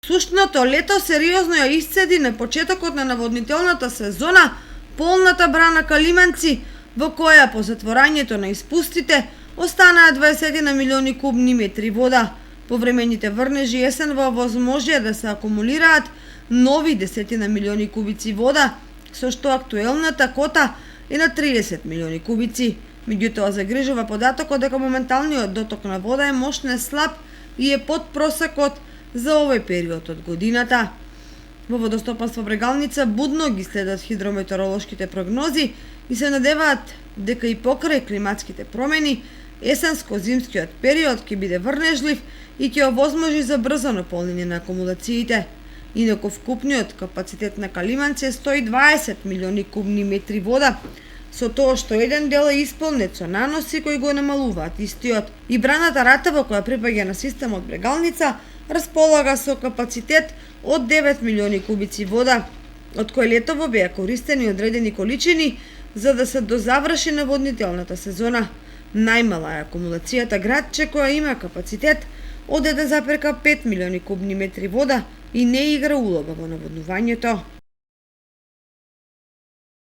Сушното лето сериозно ја исцеди на почетокот на наводнителната сезона полната брана Калиманци, во која по затворањето на испустите останаа 20 милиони кубни метри вода. Повремените врнежи есенва возможија да се акумулираат нови 10 милиони кубици вода, со што актуелната кота е на 30 милиони кубици. Меѓутоа загрижува податокот дека моменталниот доток на вода е мощно слаб и е под просекот за овој период од годината. Во водостопанство Брегалница будно ги следат хидрометеоролошките прогнози и се надеваат дека и покрај климатските промени, есенско-зимскиот период ќе биде врнежлив и ќе овозможи за брзо наполнење на акумулациите. Инаку вкупниот капацитет на Калиманци е 120 милиони кубни метри вода, со тоа што еден дел е исполнет со наноси кои го намалуваат истиот. И браната Ратево, која припаѓа на системот Брегалница, располага со капацитет од 9 милиони кубици вода, од кои летово беа користени одредени количини за да се дозаврши наводнителната сезона. Најмала е акумулацијата градче која има капацитет од 1,5 милиони кубни метри вода и не игра улога во наводнувањето.